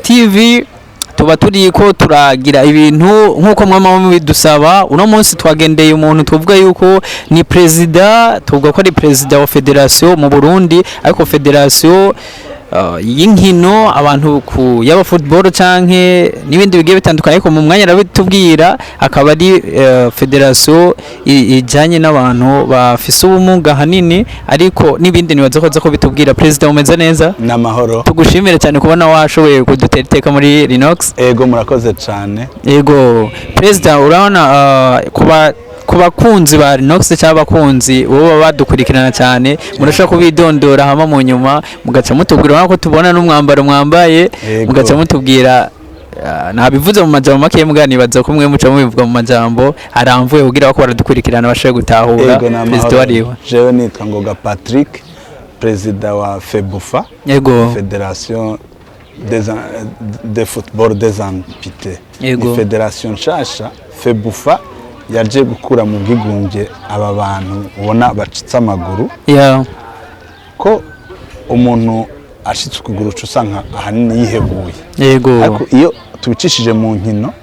TV tuba turiko turagira ibintu nkuko mwama bidusaba. Uno munsi twagendeye umuntu tuvuga yuko ni president, tuvuga ko ari president wa federation mu Burundi, ariko federation y'inkino abantu ku yaba football canke nibindi bigiye bitandukanye, ariko mu mwanya arabitubwira akaba ari federation ijanye n'abantu bafise ubumuga hanini, ariko nibindi nibaza ko bitubwira. President umeze neza? Namahoro. Tugushimire cyane kubona washoboye kudutereteka muri Rinox. Ego murakoze cyane. Ego President, urabona ku bakunzi ba Rinox cyangwa abakunzi bo badukurikirana cyane, murashaka kubidondora hama mu nyuma mugaca mutubwira ko tubona n'umwambaro mwambaye, mugaca mutubwira nabivuze mu majambo make muganibaza ko mwe muca mubivuga mu majambo aramvuye kugira ko baradukurikirana bashaka gutahura. President wariwe? Jewe nitwa Ngoga Patrick, President wa FEBUFA. Ego. Fédération de football des amputés. Ni federation nshasha FEBUFA yaje gukura mu bwigunge aba bantu ubona bacitse amaguru. Ko umuntu ashitse ukuguru usanga ahanini yihebuye. Yego. Ariko iyo tubicishije mu nkino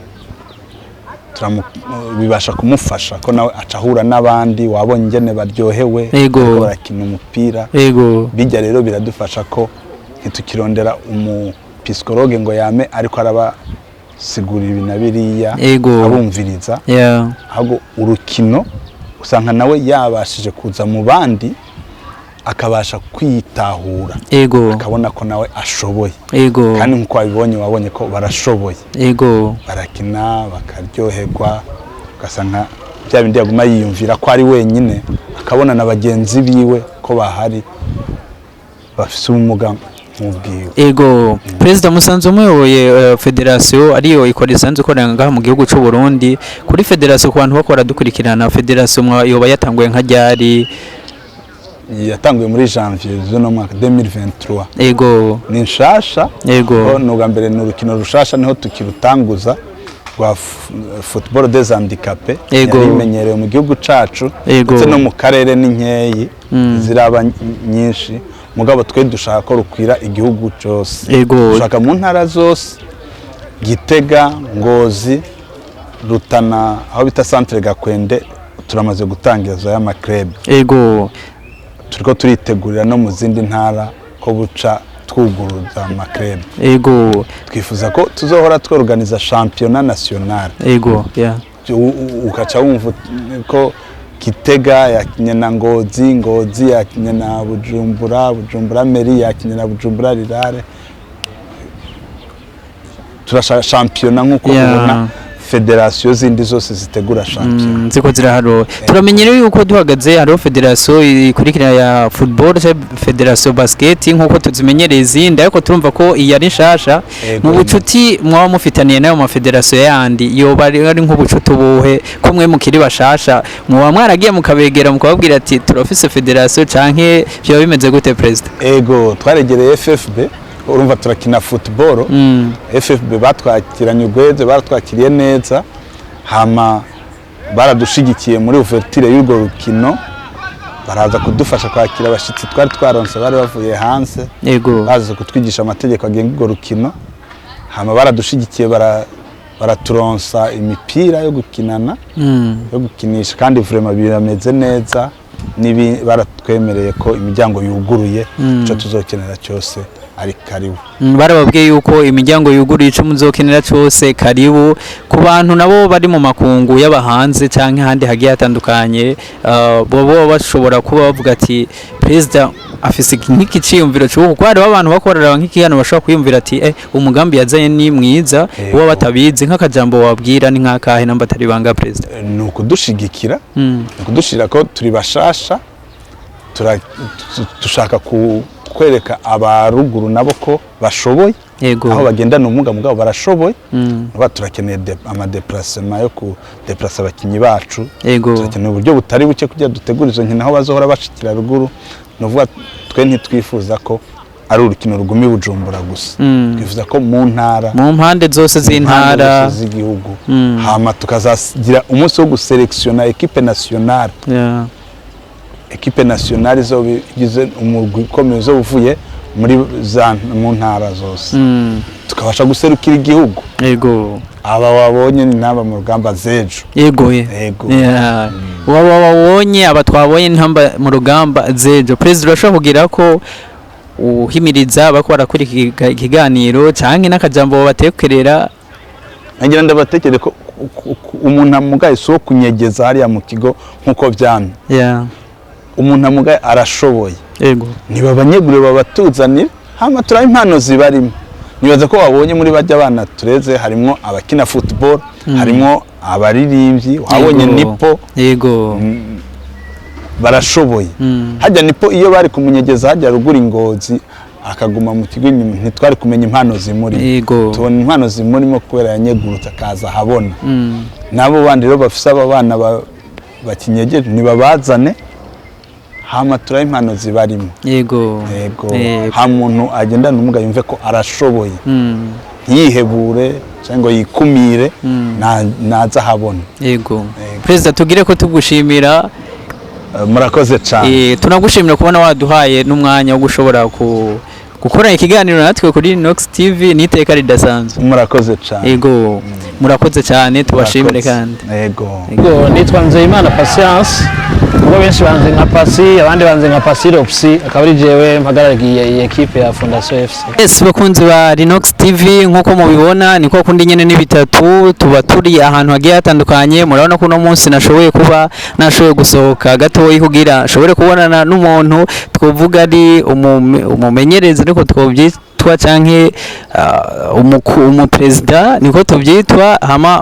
bibasha kumufasha ko nawe acahura n'abandi, wabonye ingene baryohewe barakina umupira. Bijya rero biradufasha ko ntitukirondera psychologue ngo yame ariko araba sigura ibi na biriya abumviriza. Ahubwo urukino usanga nawe yabashije kuza mu bandi akabasha kwitahura, akabona ko nawe ashoboye, kandi nkuko wabonye ko barashoboye, barakina bakaryoherwa, ugasanga bya bindi yaguma yiyumvira ko ari wenyine, akabona na bagenzi biwe ko bahari bafise ubumuga nk'ubwiwe. President musanze umuyoboye federation ariyo ikora isanzwe ikorera ngaha mu gihugu cy'u Burundi. Kuri federation ku bantu bakora dukurikirana, federation yoba yatanguye nka ryari? Yatanguye muri janvier z'uno mwaka 2023. Ni nshasha. Nuga mbere n'urukino rushasha niho tukirutanguza rwa football des handicapés, yarimenyerewe mu gihugu cacu ndetse no mu karere n'inkeyi ziraba nyinshi, mugabo twe dushaka ko rukwira igihugu cyose. Dushaka mu ntara zose, Gitega, Ngozi, Rutana, aho bita Centre Gakwende turamaze gutangiza ya maclub. Turiko turitegurira no mu zindi ntara ko buca twuguruza maclub. Twifuza ko tuzohora tworganiza championnat national. Ukaca wumva ko Gitega yakinye na Ngozi, Ngozi yakinye na Bujumbura Meri yakinye na Bujumbura Rirare. Turashaka championnat nkuko ubona federation zindi zose zitegura champion ziko ziraharo. Turamenyereye yuko duhagaze haro federation ikurikira ya football, federation basket nkuko tuzimenyereye izindi, ariko turumva ko iyi ari nshasha. Mu bucuti mwaba mufitaniye nayo ma federation yandi yoba ari nk'ubucuti buhe ko mwe mukiri bashasha, mwaba mwaragiye mukabegera mukababwira ati turafise federation canke byo bimeze gute President? Twaregereye FFB, urumva turakina football. FFB batwakiranye ugweze, baratwakiriye neza, hama baradushigikiye muri ouverture y'urwo rukino, baraza kudufasha kwakira abashitsi twari twaronse bari bavuye hanze, baza kutwigisha amategeko agenga urwo rukino, hama baradushigikiye baraturonsa imipira yo gukinana, yo gukinisha, kandi vraiment birameze neza, nibi baratwemereye ko imiryango yuguruye, ico tuzokenera cyose ari karibu. Barababwiye yuko imiryango yuguruye ico muzokenera cyose karibu. Ku bantu nabo bari mu makungu y'abahanze canke handi hagiye hatandukanye, bobo bashobora kuba bavuga ati President afise nk'iki ciyumviro cyo kuko hari abantu bakorera nk'ikihano bashobora kwiyumvira ati umugambi yazanye ni mwiza, uwo batabizi nk'akajambo wabwira ni nk'akahe namba atari banga President? Nuko dushigikira, kudushira ko turi bashasha, dushaka kwereka abaruguru nabo ko bashoboye, aho bagendana ubumuga mugabo barashoboye. Turakeneye ama déplacement yo ku déplacer abakinyi bacu, turakeneye uburyo butari buke kugira dutegura izo nkino aho bazohora bashikira ruguru. Novuga twe ntitwifuza ko ari urukino rugumi Bujumbura gusa twifuza ko mu ntara mu mpande zose z'intara z'igihugu hama tukazagira umunsi wo guselektiona equipe nationale equipe nationale zo bigize umugwi ukomeye zo uvuye muri mu ntara zose tukabasha guserukira igihugu yego aba wabonye ni naba mu rugamba zejo yego waba wabonye aba twabonye ntamba mu rugamba zejo president urashobora kugira ko uhimiriza bako barakora ikiganiro canke n'akajambo batekerera ngira ndabatekere ko umuntu amugaye so kunyegeza hariya mu kigo nkuko byamye umuntu amugaye arashoboye yego niba abanyegure babatuzanira hama turaye impano zibarimo nibaza ko wabonye muri bajya abana tureze harimo abakina football harimo abaririmbyi wabonye nipo yego barashoboye hajya nipo iyo bari kumunyegeza hajya rugura Ingozi akaguma mu kigo ntitwari kumenya impano zimuri tubona impano zimurimo kubera yanyegurutse akaza habona nabo bandi rero bafise aba bana bakinyegeje nibabazane hama turaye impano zibarimo yego ha muntu agenda numuga yumve ko arashoboye ntiyihebure cyangwa yikumire naza habona yego president tugire ko tugushimira murakoze cyane tunagushimira kubona waduhaye n'umwanya wo gushobora gukora ikiganiro natwe kuri Nox TV n'iteka ridasanzwe murakoze cyane yego murakoze cyane tubashimire kandi yego nitwa Nzeyimana Patience ubwo benshi banze nka Pasi abandi banze nka Pasiropsi akaba ari jewe mpagarariye iyi equipe ya Fondation FC. Yes bakunzi ba Rinox TV nkuko mubibona niko kundi nyene ni bitatu tuba turi ahantu hagiye hatandukanye murabona ko no munsi nashoboye gusohoka gatoyi kugira shobore kubonana n'umuntu twovuga ari umumenyereza niko twobyitwa canke umupresident niko tubyitwa hama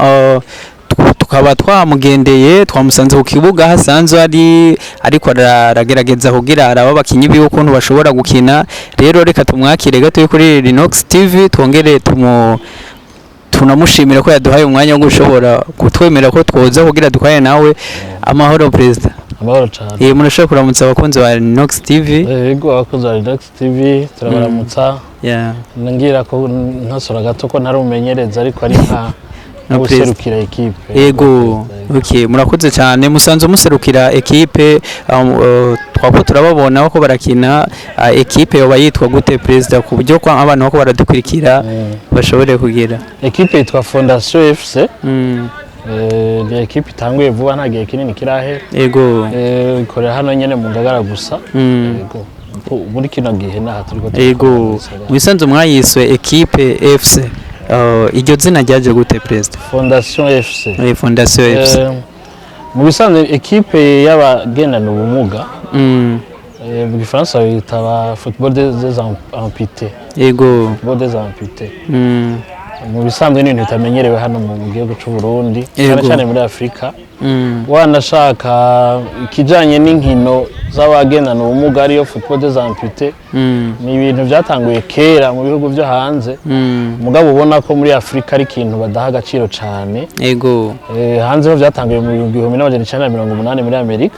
tukaba twamugendeye twamusanze ku kibuga hasanzwe ariko aragerageza kugira araba bakinyi biwe ukuntu bashobora gukina rero reka tumwakire gato kuri Rinox TV twongere tunamushimira ko yaduhaye umwanya wo gushobora kutwemera ko twoza kugira dukwane nawe amahoro president amahoro cyane murashaka kuramutsa abakunzi ba Rinox TV yego abakunzi ba Rinox TV turabaramutsa ngira ko ntasora gato ko ntari umenyereza ariko ari nka muserukira equipe yego murakoze cyane musanze muserukira equipe twako turababona ko barakina equipe yo bayitwa gute president ku buryo kwa abantu bako baradukurikira bashobore kugira equipe yitwa Fondation FC ni equipe itanguye vuba nta gihe kinini kirahe yego ikorera hano nyene mu Ngagara gusa yego muri kino gihe naha turiko yego wisanze mwayiswe equipe FC iryo zina ryaje gute president Fondation FC Fondation FC mu bisanzwe equipe y'abagendana ubumuga mu Gifaransa bitaba football des amputés yego football des amputés mu bisanzwe ni ibintu bitamenyerewe hano mu gihugu cy'u Burundi cyane muri Afrika wanashaka ikijanye n'inkino z'abagendana ubumuga ariyo football des amputés ni ibintu byatanguye kera mu bihugu byo hanze mugabo ubona ko muri Afrika ari ikintu badaha agaciro cyane yego hanze ho byatanguye mu 1980 muri Amerika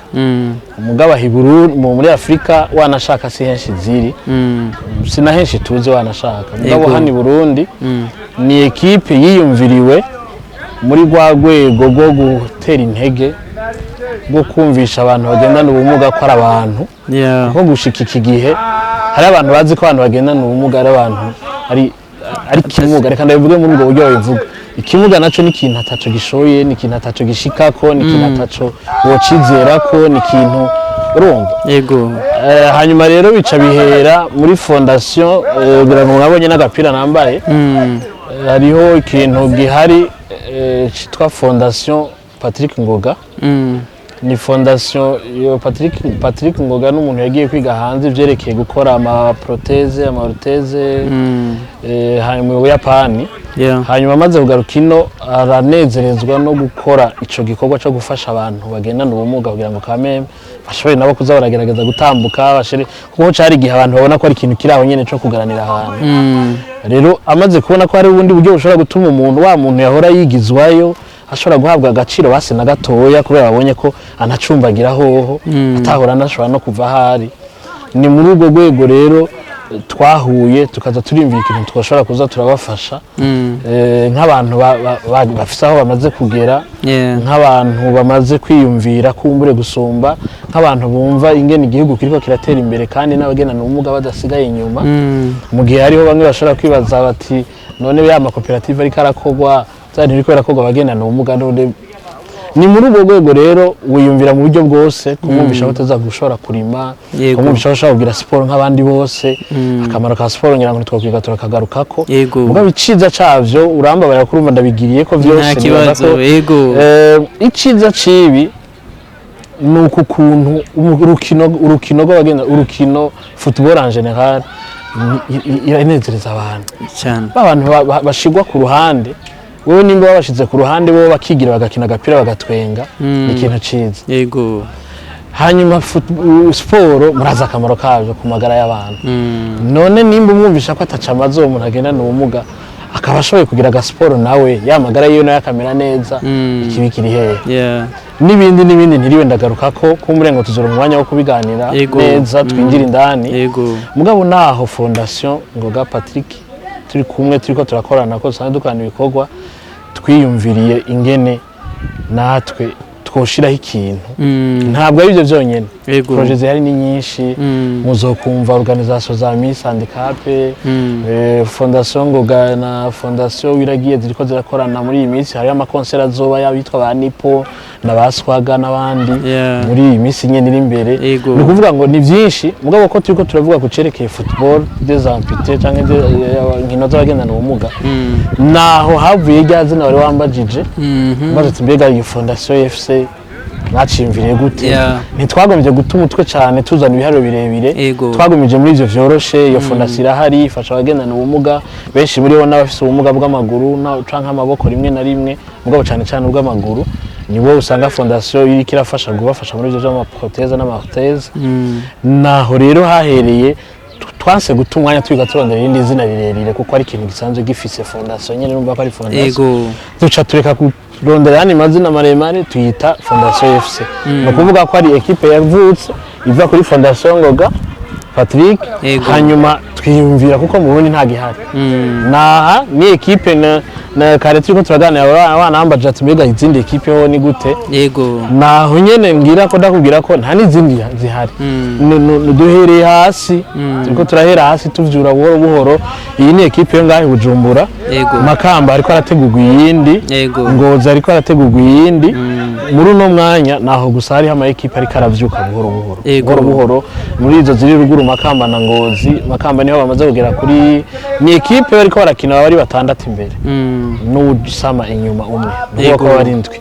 mugabo hiburu muri Afrika wanashaka si henshi ziri sina henshi tuzi wanashaka mugabo hano i Burundi ni equipe yiyumviriwe muri rwa rwego rwo gutera intege bwo kumvisha abantu bagendana ubumuga ko ari abantu nko gushika iki gihe hari abantu bazi ko abantu bagendana ubumuga ari abantu ari kimuga reka ndabivuge muri ubwo buryo babivuga ikimuga naco ni ikintu ataco gishoye ni ikintu ataco gishikako ni ikintu ataco wocizerako ni ikintu urumva yego hanyuma rero bica bihera muri Fondation kugira ngo nabonye n'agapira nambaye hariho ikintu gihari cyitwa Fondation Patrick Ngoga ni Fondation yo Patrick Ngoga n'umuntu yagiye kwiga hanze byerekeye gukora amaproteze hanyuma mu Buyapani hanyuma amaze kugaruka ino aranezerezwa no gukora ico gikorwa cyo gufasha abantu bagendana ubumuga kugira ngo kameme bashobore nabo kuza baragerageza gutambuka bashire kuko cyari gihe abantu babona ko ari ikintu kiraho nyene cyo kugaranira ahantu rero amaze kubona ko hari ubundi buryo bushobora gutuma umuntu wa muntu yahora yigizwayo ashobora guhabwa agaciro base na gatoya kubera babonye ko anacumbagira hoho atahora nashobora no kuva hari ni muri urwo rwego rero twahuye tukaza turimvira ikintu twashobora kuza turabafasha nk'abantu bafise aho bamaze kugera, nk'abantu bamaze kwiyumvira kumbure gusumba, nk'abantu bumva ingene igihugu kiriko kiratera imbere kandi n'abagendana ubumuga badasigaye inyuma. Mu gihe hariho bamwe bashobora kwibaza bati none ya makoperative ariko arakorwa ntibiriko birakorwa abagendana ubumuga, none ni muri ubwo rwego rero wiyumvira mu buryo bwose kumwumvisha ko tuza gushobora kurima, kumwumvisha ko ushobora kugira siporo nk'abandi bose. Akamaro ka siporo ngira ngo twakwiga turakagarukako, mugabo iciza cavyo urambabarira kurumva ndabigiriye ko vyose iciza cibi nuko ukuntu urukino rw'abagenda urukino football en general iranezereza abantu cyane, abantu bashigwa ku ruhande. Wowe nimba babashize ku ruhande bo bakigira bagakina agapira bagatwenga, ni ikintu ciza. Hanyuma siporo muraza akamaro kavyo ku magara y'abantu. None nimba umwumvisha ko atacamaze uwo muntu agendana ubumuga akaba ashoboye kugira agasiporo nawe ya magara yiwe nayo akamera neza, ikibi kiri hehe? N'ibindi ntiriwe ndagarukako kumurengo tuzora umwanya wo kubiganira neza twinjira indani. Mugabo naho Fondation Ngoga Patrick turi kumwe turiko turakorana ko dusanzwe dukana ibikorwa, twiyumviriye ingene natwe twoshiraho ikintu. Ntabwo ari byo byonyene, projet zihari ni nyinshi, muzokumva organisation za Miss Handicap, Fondation Ngoga na Fondation Wiragiye ziriko zirakorana muri iyi minsi. Hari amakonsera azoba yabitwa ba Nipo na baswaga n'abandi muri iyi minsi nyene iri imbere. Ni kuvuga ngo ni byinshi, mugabo ko turiko turavuga ku cerekeye football des amputés canke nkino z'abagendana ubumuga, naho havuye rya zina wari wambajije maze mbega iyi Fondation FC mwacimviriye gute? Ntitwagombye guta umutwe cyane tuzana ibiharuro birebire, twagomije muri ivyo vyoroshe. Iyo fondasiyo irahari ifasha abagendana ubumuga, benshi muri bo n'abafise ubumuga bw'amaguru canke amaboko rimwe na rimwe, mugabo cyane cyane ubw'amaguru nibo usanga fondasiyo iriko irafasha gubafasha muri ivyo vy'amaproteze n'amaorthèse. Naho rero hahereye twanse guta umwanya twiga turondera irindi zina rirerire, kuko ari ikintu gisanzwe gifise fondasiyo nyene, numva ko ari fondasiyo. Duca tureka kurondera yani mazina maremare tuyita Fondation FC. No kuvuga ko ari equipe yavutse iva kuri Fondation Ngoga Patrick, hanyuma twiyumvira kuko mu Burundi nta gihari. Naha ni equipe na kare turiko turaganira abana ambaje ati mbega izindi equipe ho ni gute? Naho nyene ngira ko ndakubwira ko nta n'izindi zihari. Duhereye hasi, turiko turahera hasi tuvyura buhoro buhoro. Iyi ni equipe yo ngahe Bujumbura, Makamba ariko arategurwa iyindi, Ngozi ariko arategurwa iyindi. Muri uno mwanya naho gusa hari ama equipe ariko aravyuka buhoro buhoro muri izo ziri ruguru Makamba na Ngozi. Makamba niho bamaze kugera kuri, ni equipe bariko barakina bari batandatu imbere n'usama inyuma umwe, nuko bari indwi.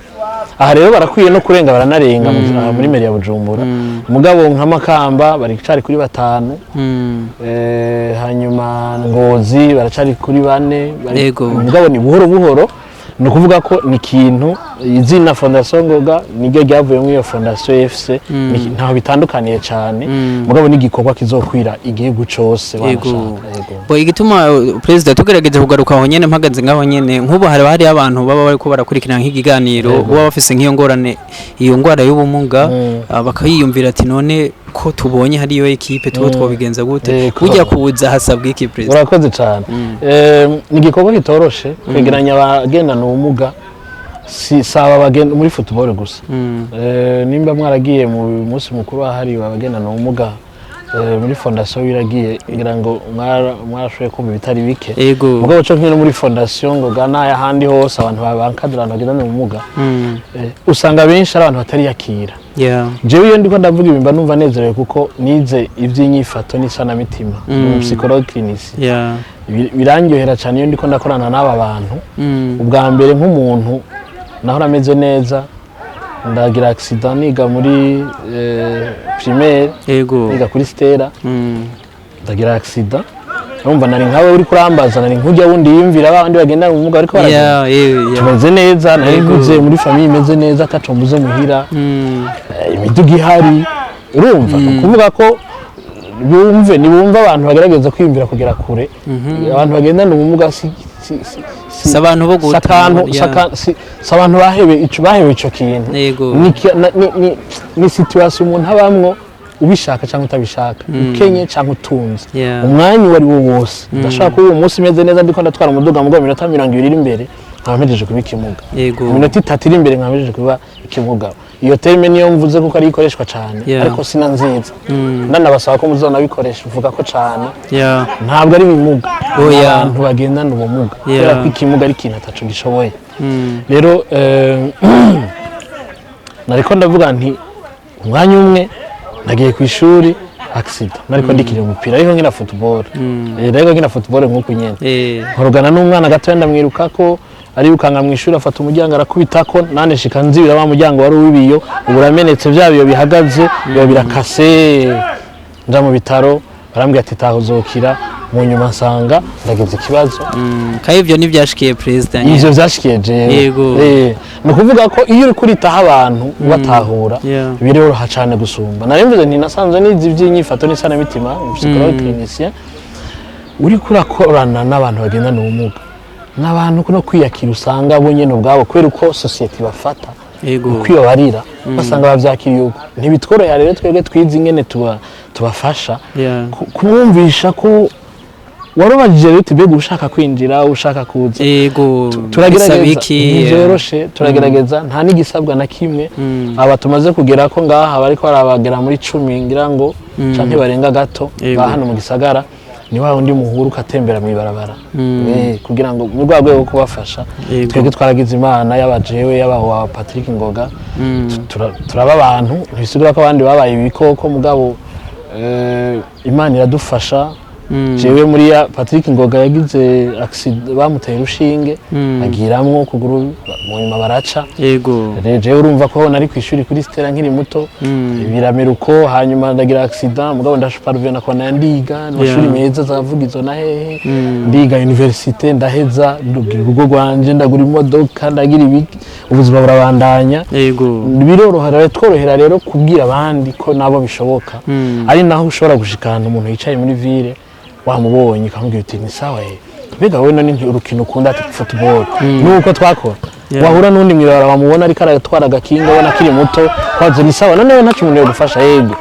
Aha rero barakwiye no kurenga baranarenga muri meri ya Bujumbura. Mugabo nka Makamba bari cari kuri 5, hanyuma Ngozi baracari kuri 4. Mugabo ni buhoro buhoro, ni ukuvuga ko ni ikintu izina Fondation Ngoga niryo ryavuye muri iyo Fondation FC, ntaho bitandukaniye cyane. Mugabo ni igikorwa kizokwira igihugu cyose wanashaka. Igituma President tugerageze kugaruka aho nyene mpagaze ngaho nyene, nk'ubu hari abantu baba bariko barakurikirana nk'ikiganiro baba bafise nk'iyo ngorane, iyo ngwara y'ubumuga, bakayiyumvira ati none ko tubonye hari iyo equipe tubo twobigenza gute? Kujya kuza hasabwa iki President? Urakoze cyane. Ni igikorwa kitoroshe kwegeranya abagendana ubumuga, si saba bagenda muri football gusa. Nimba mwaragiye mu munsi mukuru ahari abagendana ubumuga muri Fondation Wiragiye, ngira ngo mwarashoye kumva bitari bike. Mugabo cyo nkino muri Fondation Ngoga n'aya handi hose abantu babankadira abagendana ubumuga, usanga benshi ari abantu batari yakira. Jewe iyo ndiko ndavuga ibimba numva nezerewe kuko nize ivy'inyifato n'isanamitima, psychologue clinicien. Birangyohera cyane iyo ndiko ndakorana n'aba bantu. Ubwa mbere nk'umuntu naho rameze neza, ndagira accident niga muri primaire, niga kuri Stella, ndagira accident. Urumva nari nkawe uri kurambaza, nari nkujya wundi yimvira abandi bagenda mu muga ariko baragenda. Tumeze neza, nari nkuze muri famille imeze neza, atacombuze muhira. Imiduga ihari. Urumva kuvuga ko nibumva abantu bagerageza kwiyumvira kugera kure. Abantu bagendana ubumuga abantu bo abantu bahebe ico kintu. Ni situation umuntu abamwo ubishaka cyangwa utabishaka ukenye cyangwa utunze umwanya wari wo wose ndashaka ko uyu munsi meze neza ndiko ndatwara umuduga mu minota 20 iri imbere nkamejeje kuba ikimuga mu minota 3 iri imbere nkamejeje kuba ikimuga iyo terme niyo mvuze kuko ari ikoreshwa cyane ariko sina nziza ndanabasaba ko muzona bikoresha uvuga ko cyane ntabwo ari bimuga abantu bagendana ubumuga kubera ko ikimuga ari ikintu ataco gishoboye rero nariko ndavuga nti umwanya umwe nagiye ku ishuri accident nariko ndikira umupira ariho nkina football rero nkina football nkuko nyene nkorogana n'umwana gato ndamwiruka ko aribukanga mu ishuri afata umuryango arakubitako nane shika nzibira wa muryango wari ubiyo uburamenetse byabiyo bihagaze biyo birakase nja mu bitaro barambwiye ati tahuzokira mu nyuma nsanga ndagize ikibazo kandi ivyo nivyashikiye president ivyo vyashikiye jewe no kuvuga ko iyo uri kuritaho abantu batahura biroroha cyane gusumba narimvuze nti nasanze nizi vy'inyifato n'isana mitima psychologue clinicien uri kurakorana n'abantu bagendana ubumuga n'abantu kuno kwiyakira usanga bo nyene ubwabo kubera uko society bafata kwiyobarira basanga bavyakiriye uko ntibitworohera rero twebwe twize ingene tubafasha kumwumvisha ko warubajije rero tibega ushaka kwinjira ushaka kuza turagerageza turagerageza nta n'igisabwa na kimwe aba tumaze kugera ko ngaha bariko barabagera muri 10 ngira ngo canke barenga gato bahano mu gisagara ni wa undi muhuru katembera mu ibarabara kugira ngo mu rwego rwo kubafasha twebwe twaragize imana y'abajewe y'abaho Patrick Ngoga turaba abantu ntibisigura ko abandi babaye ibikoko mugabo imana iradufasha jewe muri Patrick Ngoga yagize accident bamuteye rushinge agiramwo kuguru mu nyuma baraca jewe urumva ko nari kwishuri kuri Stella nkiri muto birameruko hanyuma ndagira accident mugabo ndashuparvena ko nandiga n'amashuri meza zavugizo na hehe ndiga university ndaheza urugo rwanje ndagura imodoka ndagira ibiki ubuzima burabandanya birorohera tworohera rero kubwira abandi ko nabo bishoboka ari naho ushobora gushikana umuntu yicaye muri ville wamubonye kamubwira uti ni sawa bega we none urukino ukunda ati football nuko twakora wahura n'undi mwirara wamubona ariko aratwara agakinga ubona kiri muto kwaze ni sawa none ntacu umuntu yogufasha yego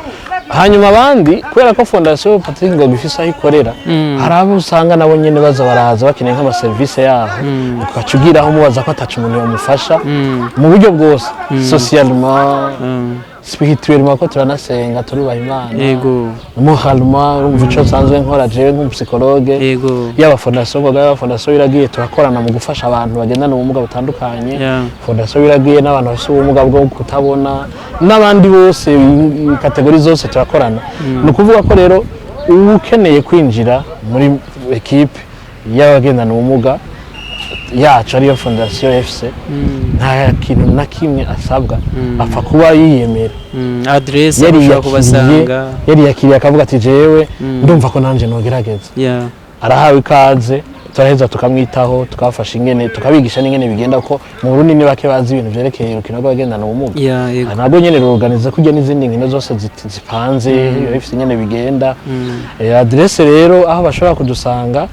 hanyuma abandi kubera ko fondation Patrick Ngoga ifisa ikorera harabo usanga nabo nyene baza baraza bakeneye nk'ama service yaho ukacugira aho mubaza ko atacu umuntu yomufasha mu buryo bwose socialement spirituellement ko turanasenga turubaha Imana moralement urumva ico sanzwe nkora jewe nk'umpsychologue yaba fondation Ngoga yaba fondation iragiye turakorana mu gufasha abantu bagendana ubumuga butandukanye fondation iragiye n'abantu bafite ubumuga bwo kutabona n'abandi bose kategori zose turakorana no kuvuga ko rero ukeneye kwinjira muri equipe y'abagendana ubumuga yacu ariyo fondation FC nta kintu na kimwe asabwa apfa kuba yiyemera adresse ushaka kubasanga yari yakiriye akavuga ati jewe ndumva ko nanje nogerageza arahawe ikaze turaheza tukamwitaho tukafasha ingene tukabigisha n'ingene bigenda ko mu Burundi ni bake bazi ibintu byerekeye urukino rw'abagendana ubumuga ntabwo nyene ruorganize kujya n'izindi nkino zose zipanze bifite ingene bigenda adresse rero aho bashobora kudusanga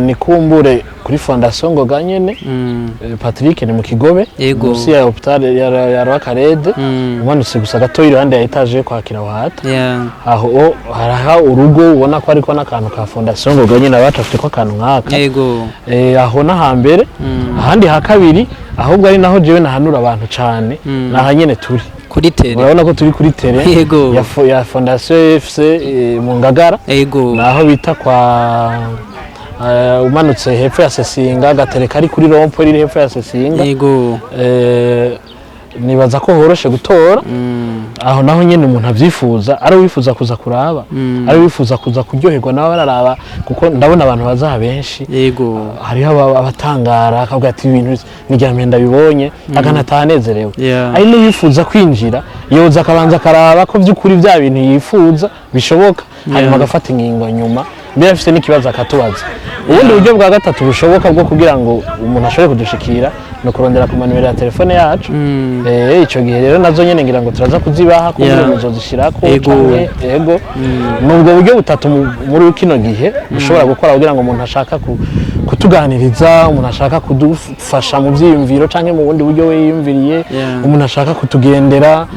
ni kumbure kuri fondation Ngoga nyene Patrick ni mu Kigobe musi ya hospital ya Rwakarede umanutse gusa gato iruhande ya etage kwakira wahata aho haraha urugo ubona ko ariko n'akantu ka fondation Ngoga nyene abacafite ko akantu nkaka aho na hambere ahandi ha kabiri ahubwo ari naho jewe nahanura abantu cyane naha nyene turi kuri tere urabona ko turi kuri tere ya fondation FC mu Ngagara naho bita kwa umanutse hepfo ya Sesinga gatereka ari kuri rompo iri hepfo ya Sesinga nibaza ko horoshe gutora aho naho nyene umuntu avyifuza ari wifuza kuza kuraba ari wifuza kuza kuryoherwa nawe bararaba kuko ndabona abantu bazaha benshi hariho abatangara akavuga ati ibintu n'iryamye ndabibonye akanatanezerewe ari no yifuza kwinjira yoza akabanza karaba ko by'ukuri bya bintu yifuza bishoboka hanyuma agafata ingingo nyuma mbere afite n'ikibazo akatubaza ubundi buryo bwa gatatu bushoboka bwo kugira ngo umuntu ashobore kudushikira no kurondera ku manimero ya telefone yacu ico gihe rero nazo nyene ngira ngo turaza kuzibaha ku buryo muzozishirako yego nubwo buryo butatu muri kino gihe ushobora gukora kugira ngo umuntu ashaka kutuganiriza umuntu ashaka kudufasha mu vyiyumviro canke mu bundi buryo we yiyumviriye umuntu ashaka kutugendera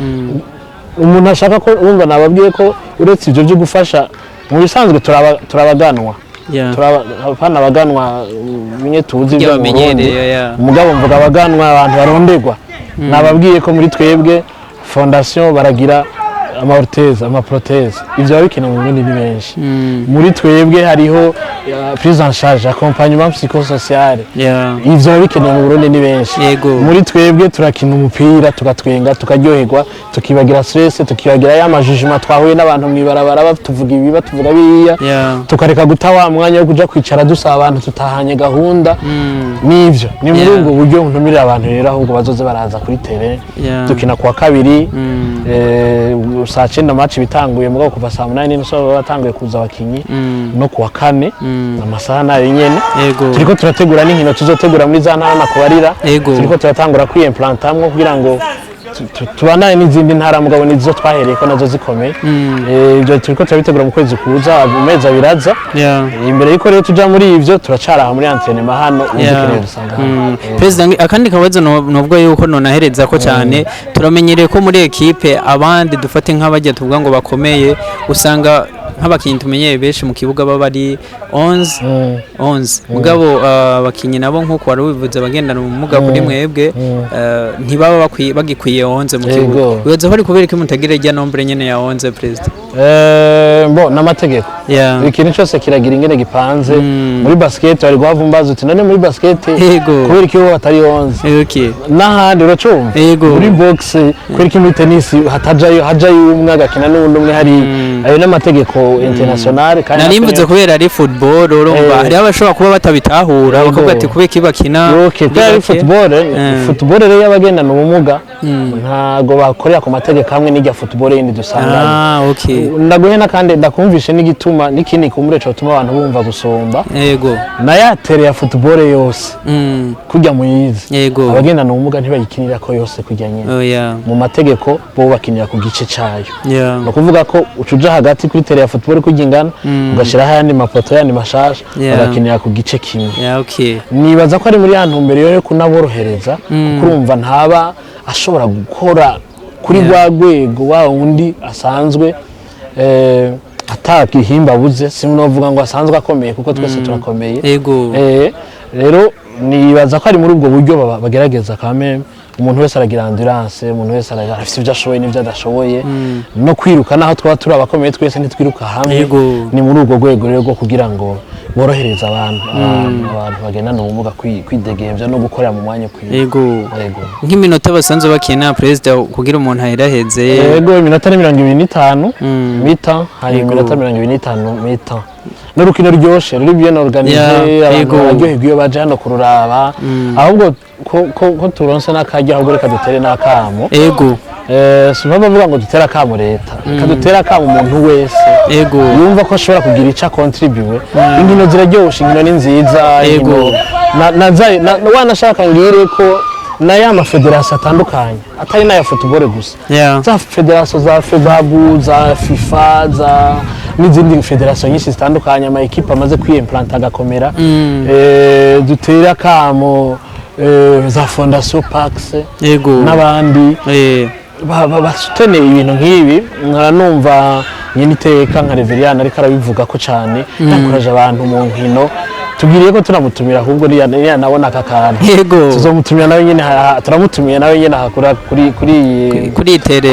umuntu ashaka ko urumva nababwiye ko uretse ibyo byo gufasha mu bisanzwe turabaganwa turabana abaganwa binye tuzi byo umugabo mvuga abaganwa abantu baronderwa nababwiye ko muri twebwe fondation baragira amaorthèse amaprothèse ivyo bikenewe mu Burundi ni benshi muri twebwe hariho prise en charge accompagnement psychosocial ivyo bikenewe mu Burundi ni benshi muri twebwe turakina umupira tugatwenga tukaryoherwa tukibagira stress tukibagira ya majugement twahuye n'abantu mwibarabara batuvuga ibi batuvuga biya tukareka guta wa mwanya wo kuja kwicara dusaba abantu tutahanye gahunda nivyo ni muri ubwo buryo ntumirira abantu rero ahubwo bazoze baraza kuri tele dukina kwa kabiri saa 9 match bitanguye mugabo kuva saa 8 n'inso batanguye kuza abakinyi no kuwa kane amasaha nayo nyene turiko turategura n'inkino tuzotegura muri za ntara na kubarira turiko turatangura kwiimplantamwe kugira ngo tubandane n'izindi ntara mugabo nizo twahereye ko nazo zikomeye ibyo turiko turabitegura mu kwezi kuza amezi abiraza imbere yuko rero tuja muri ivyo turacara muri entraînement hano ubukeneye dusanga president akandi kabazo nubwo yuko nonahereza ko cyane turamenyereye ko muri equipe abandi dufate nk'abajya tuvuga ngo bakomeye usanga nk'abakinyi tumenyeye benshi mu kibuga baba ari 11 mugabo abakinyi nabo nkuko wari wivuze bagendana ubumuga kuri mwebwe ntibaba bagikwiye 11 mu kibuga uyoza ko ari kubera ko mutagira ijya nombre nyene ya 11 president bo n'amategeko ikintu cyose kiragira ingene gipanze muri basket bari guhavumbaza uti none muri basket kubera ko batari 11 n'ahandi uracumva muri box kubera ko muri tennis hajayo umwe agakina n'undi umwe hari ayo n'amategeko international kandi narimbuze kubera ari football urumva hari abashobora kuba batabitahura bakavuga ati kubera kibakina ari football rero yabagendana ubumuga ntago bakorera ku mategeko hamwe n'ijya football yindi dusanga ndaguhena kandi ndakumvishe n'igituma n'ikindi kumure cyo tuma abantu bumva gusomba na yatere ya football yose kujya muyizi abagendana ubumuga ntibayikinira ko yose kujya nyine mu mategeko bo bakinira ku gice cyayo no kuvuga ko ucuja hagati kuri tele ya football kugingana ugashira hayandi mapoto yandi mashasha bagakinira ku gice kimwe nibaza ko ari muri ya ntumbero yo kunaborohereza kuko urumva ntaba ashobora gukora kuri rwa rwego wa undi asanzwe atakihimba buze sinovuga ngo asanzwe akomeye kuko twese turakomeye rero nibaza ko ari muri ubwo buryo bagerageza kameme umuntu wese aragira endurance umuntu wese arafite ibyo ashoboye n'ibyo adashoboye no kwiruka naho twaba turi abakomeye twese ntitwiruka hamwe ni muri ubwo rwego rero rwo kugira ngo borohereza abantu bagendana ubumuga kwidegembya no gukorera mu mwanya ukwiye nk'iminota basanzwe bakina president kugira umuntu ahiraheze iminota ni 25 mita hari iminota 25 mita n'urukino ryoshe ruri bien organisé abantu baryoherwa iyo baje hano kururaba ahubwo ko turonse n'akajya ahubwo reka dutere n'akamo sinumva bavuga ngo dutera akamo leta kadutera akamo umuntu wese yumva ko ashobora kugira ica contribute inkino ziraryoshe inkino ni nziza wanashaka ngire ko na ya mafederasiyo atandukanye atari n'aya football gusa za federasiyo za febabu za fifa za n'izindi federasiyo nyinshi zitandukanye ama equipe amaze kwiimplanta agakomera dutera akamo za fondation Pax n'abandi basutene ibintu nk'ibi nkaranumva nyine iteka nka Reverien ariko arabivuga ko cyane yakuraje abantu mu nkino tugiriye ko turamutumira ahubwo niya nabona akakantu tuzomutumira nawe nyine turamutumiye nawe nyine hakura kuri tere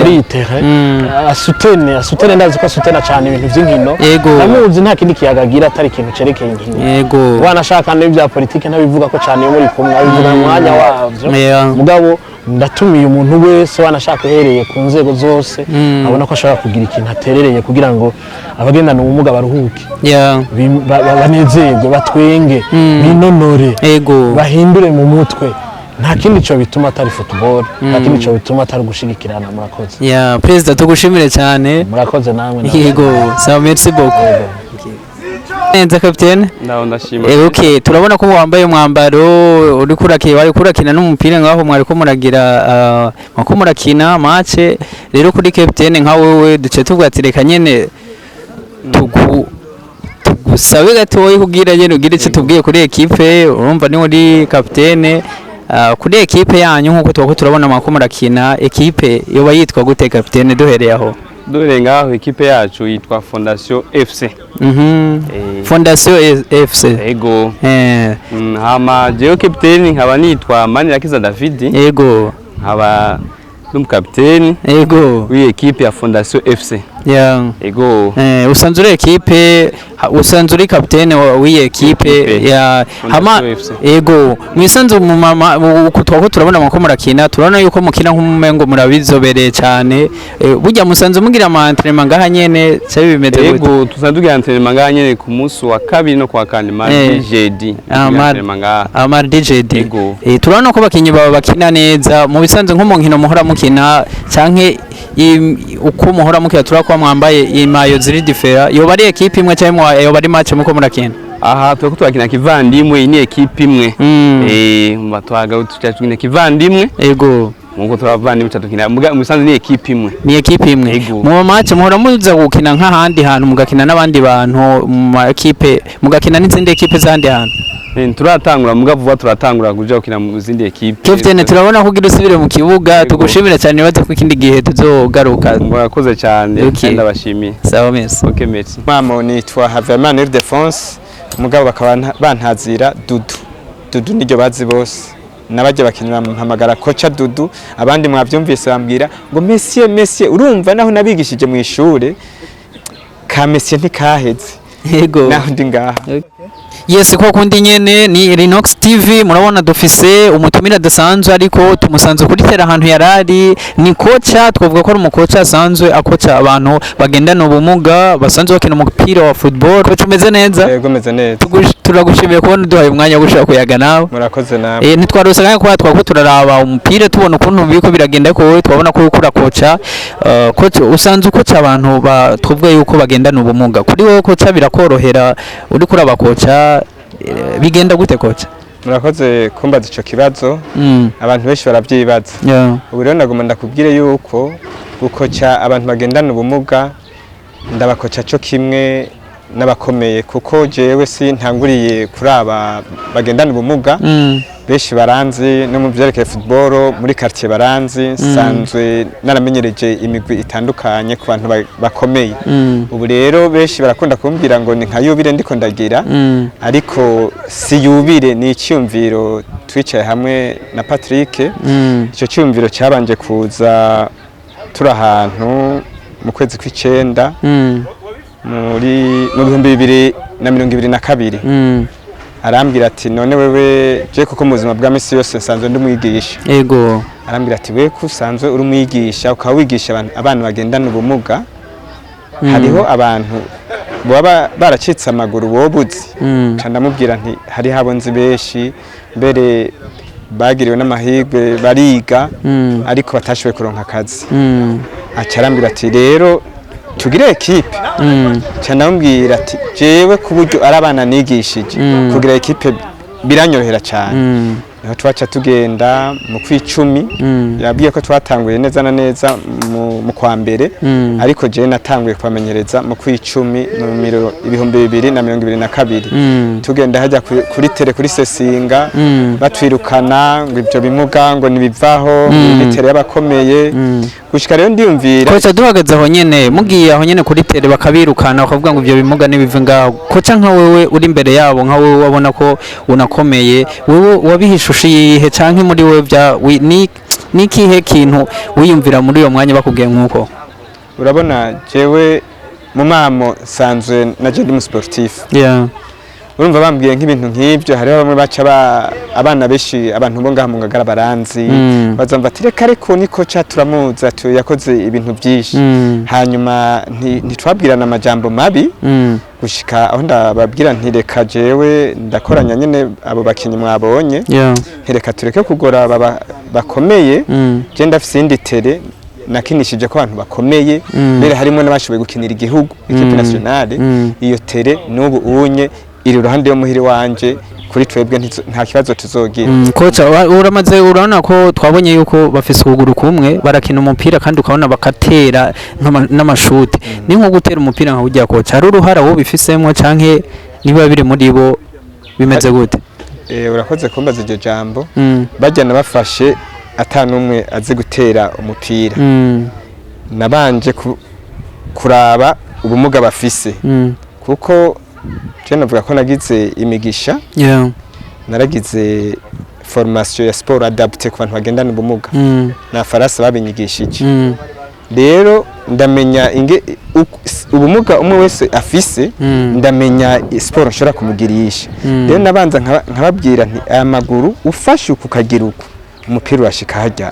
asutene ndazi ko asutena cyane ibintu by'inkino namuzi nta kindi kiyagagira atari ikintu cerekeye inkino wanashaka n'ibya politike ntabivuga ko cyane yo muri kumwe abivuga mu mwanya wavyo mugabo ndatumiye umuntu wese wanashaka uhereye ku nzego zose abona ko ashobora kugira ikintu aterereye kugira ngo abagendana ubumuga baruhuke banezerwe batwenge binonore bahindure mu mutwe nta kindi cyo bituma atari football nta kindi cyo bituma atari gushigikirana murakoze president tugushimire cyane murakoze namwe sawa merci beaucoup Enza kapitene ndaho ndashima turabona ko wambaye umwambaro uri kurakina n'umupira ngaho mwari ko muragira mako murakina match rero kuri kapitene nka wewe duce tubwatireka nyene tugusabe gatoyi kugira nyene ugire icyo tubwiye kuri equipe urumva ni uri kapitene kuri ekipe yanyu nkuko twako turabona mwako murakina ekipe yoba yitwa gute kapitene duhereye aho duhereye ngaho ekipe yacu yitwa Fondation FC Fondation FC yego hama jewe kapitene nkaba nitwa Manirakiza David yego nkaba n'umukapiteni yego w'ekipe ya Fondation FC yego usanzwe uri ekipe usanzwe uri kapitene w'iyi ekipe ya hama yego mwisanzu mu mama twako turabona mwako murakina turabona yuko mukina nk'umumengo murabizobereye cyane burya musanzu mugira ama entraînement ngaha nyene cyo bimeze gute yego tusanzwe tugira entraînement ngaha nyene ku munsi wa kabiri no kwa kane mardi jeudi mardi jeudi turabona ko bakinyi baba bakina neza mu bisanzwe nko mu nkino muhora mukina canke uko muhora mukina turakwa mwambaye imayo ziri differa yoba ari ekipe imwe cyangwa yoba ari match muko murakina aha twako turakina kivandimwe ni ekipe imwe mbatwaga tukina kivandimwe yego muko turavandimwe tukina musanze ni ekipe imwe mu match muhora muza gukina nk'ahandi hantu mugakina n'abandi bantu mu ekipe mugakina n'izindi ekipe zandi hantu turatangura muga vuba turatangura kuja gukina mu zindi ekipe Captain turabona kugira usubire mu kibuga tugushimira cyane baza ku kindi gihe tuzogaruka murakoze cyane ndabashimiye sawa mesi okay merci mama nitwa Havemana Ildefonse mugabo bakaba bantazira Dudu niryo bazi bose nabajye bakinira mpamagara kocha Dudu abandi mwabyumvise bambwira ngo Monsieur urumva naho nabigishije mu ishure ka Monsieur ntikaheze yego naho ndi ngaha Yes ko kundi nyene ni Rinox TV murabona dufise umutumira dasanzwe ariko tumusanzwe kuri tera ahantu yarari ni kocha twavuga ko ari umukocha asanzwe akocha abantu bagendana ubumuga basanzwe bakina umupira wa football ko tumeze neza yego meze neza turagushimiye kubona duhaye umwanya wo gushaka kuyaga nawe murakoze nawe ntitwarose kandi kwa twako turaraba umupira tubona ukuntu biko biragenda ko wowe twabona ko ukura kocha kocha usanzwe ukocha abantu batubwe yuko bagendana ubumuga kuri wowe kocha birakorohera uri kuraba kocha bigenda gute kocha murakoze kumbaza ico kibazo abantu benshi baravyibaza ubu rero nagomba ndakubwire yuko gukocha abantu bagendana ubumuga ndabakocha cyo kimwe n'abakomeye kuko jewe si ntanguriye kuraba bagendana ubumuga benshi baranzi no mu byerekeye football muri quartier baranzi sanzwe naramenyereje imigwi itandukanye ku bantu bakomeye ubu rero benshi barakunda kumbwira ngo ni nkayubire ndiko ndagira ariko si yubire ni icyumviro twicaye hamwe na Patrick icyo cyumviro cyabanje kuza turi ahantu mu kwezi kw'icenda muri 2022 arambwira ati none wewe je kuko mu buzima bwa misi yose nsanzwe ndi umwigisha yego arambwira ati we kusanzwe uri umwigisha ukaba wigisha abantu bagendana ubumuga hariho abantu baba baracitse amaguru bobuzi ndamubwira nti hari habonzi benshi mbere bagiriwe n'amahirwe bariga ariko batashoboye kuronka akazi acarambira ati rero tugire ekipe cyane ambwira ati jewe kuburyo arabana nigishije kugira ekipe biranyorohera cyane niho twaca tugenda mu kw'icumi yabwiye ko twatanguye neza na neza mu kwa mbere ariko je natanguye kubamenyereza mu kw'icumi mu 2022 tugenda hajya kuri tele kuri Sesinga batwirukana ngo ibyo bimuga ngo nibivaho ni tele y'abakomeye gushika rero ndiyumvira kocha duhagaze aho nyene mugiye aho nyene kuri tele bakabirukana bakavuga ngo ibyo bimuga nibive ngaho kocha nka wewe uri imbere yabo nka wewe wabona ko unakomeye wewe wabihisha yihe canke muri wewe bya ni kihe kintu wiyumvira muri uyo mwanya bakubwiye nkuko urabona jewe mu mamo sanzwe na je ndi mu sportif urumva bambwiye nk'ibintu nk'ibyo hariho bamwe baca abana beshi abantu bo ngaha mu Ngagara baranzi bazamva ati reka ariko niko cha turamuza yakoze ibintu byinshi hanyuma ntitwabwirana amajambo mabi gushika aho ndababwira nti reka jewe ndakoranya nyene abo bakinyi mwabonye reka tureke kugora bakomeye je ndafise indi tele nakinishije ko abantu bakomeye mbere harimo n'abashoboye gukinira igihugu equipe nationale iyo tele n'ubu unye iri ruhande yo muhiri wanje kuri twebwe nta kibazo tuzogira kocha uramaze urabona ko twabonye yuko bafise ukuguru kumwe barakina umupira kandi ukabona bakatera n'amashuti ni nko gutera umupira nka ujya kocha hari uruhara wo bifisemo canke niba biri muri bo bimeze gute urakoze kumbaza iryo jambo bajyana bafashe atanumwe azi gutera umupira nabanje kuraba ubumuga bafise kuko je navuga ko nagize imigisha naragize formation ya sport adapté ku bantu bagendana ubumuga na farasa babinyigishije rero ndamenya ubumuga umwe wese afise ndamenya sport nshobora kumugirisha rero nabanza nkababwira nti aya maguru ufashe ukagira uko umupira urashika hajya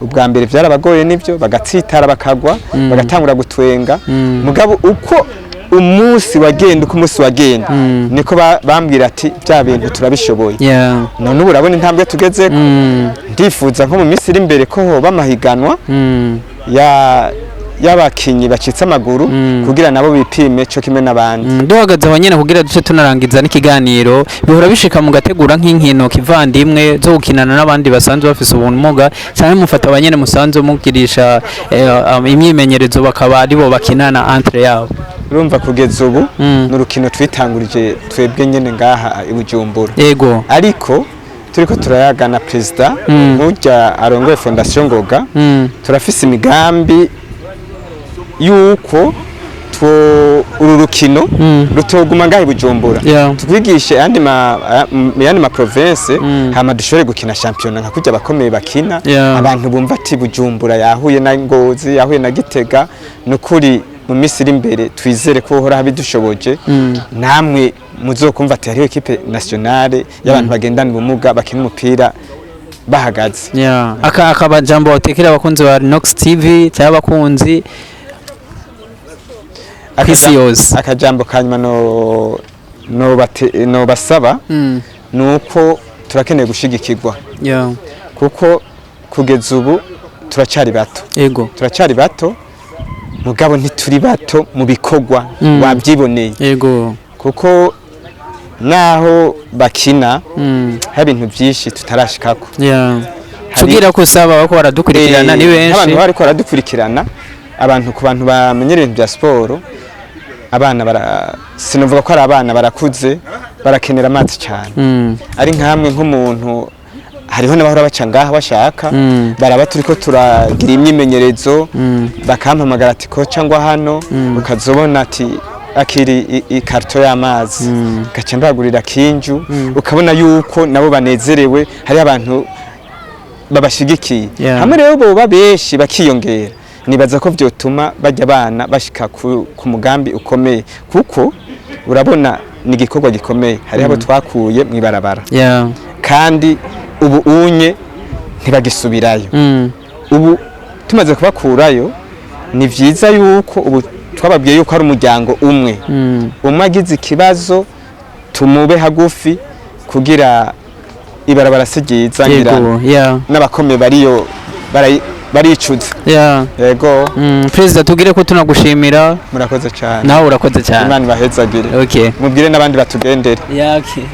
ubwa mbere byarabagoye nivyo bagatsitara bakagwa bagatangura gutwenga mugabo uko umunsi wagenda niko bambwira ati bya bintu turabishoboye none ubu urabona intambwe tugeze ndifuza nko mu minsi iri imbere ko hoba amahiganwa y'abakinyi bacitse amaguru kugira nabo bipime cyo kimwe n'abandi duhagaze aho nyene kugira duce tunarangiza n'ikiganiro bihora bishika mu gategura nk'inkino kivandimwe zo gukinana n'abandi basanzwe bafise ubumuga cyane mufata abanyene musanzwe mugirisha imyimenyerezo bakaba aribo bakinana entre yabo urumva kugeza ubu n'urukino twitangurije twebwe nyene ngaha i Bujumbura yego ariko turiko turayagana president nk'ujya arongoye fondation Ngoga turafise imigambi yuko uru rukino rutoguma ngaha i Bujumbura twigishe yandi ma province hama dushobore gukina championnat nka kujya bakomeye bakina abantu bumva ati Bujumbura yahuye na Ngozi yahuye na Gitega nukuri mu misiri imbere twizere ko hora habidushoboje namwe muzokumva ati hariho equipe nationale y'abantu bagendana ubumuga bakina umupira bahagaze akaba jambo watekera abakunzi ba Nox TV cyangwa abakunzi Akisiyos akajambo kanyuma no basaba nuko turakeneye gushigikirwa kuko kugeza ubu turacari bato turacari bato mugabo ntituri bato mu bikogwa wabyiboneye kuko naho bakina hari ibintu byinshi tutarashikako tugira ko usaba bako baradukurikirana ni benshi abantu bariko baradukurikirana abantu ku bantu bamenyereye ibintu bya sport abana sinovuga ko ari abana barakuze barakenera amazi cyane ari nkamwe nk'umuntu hariho n'abahora baca ngaha bashaka baraba turiko turagira imyimenyerezo bakampamagara ati ko cyangwa hano ukazobona ati akiri ikarto y'amazi gaca mbagurira kinju ukabona yuko nabo banezerewe hari abantu babashigikiye hamwe rero bo babeshi bakiyongera nibaza ko vyotuma bajya abana bashika ku mugambi ukomeye kuko urabona ni igikorwa gikomeye hari abo twakuye mwibarabara kandi ubu unye ntibagisubirayo ubu tumaze kubakurayo ni vyiza yuko ubu twababwiye yuko ari umuryango umwe agize ikibazo tumube hagufi kugira ibarabara sigiza ngira n'abakomeye bariyo baricuze yego president tugire ko tunagushimira murakoze cyane nawe urakoze cyane Imana ibahezagire okay mubwire n'abandi batugendere okay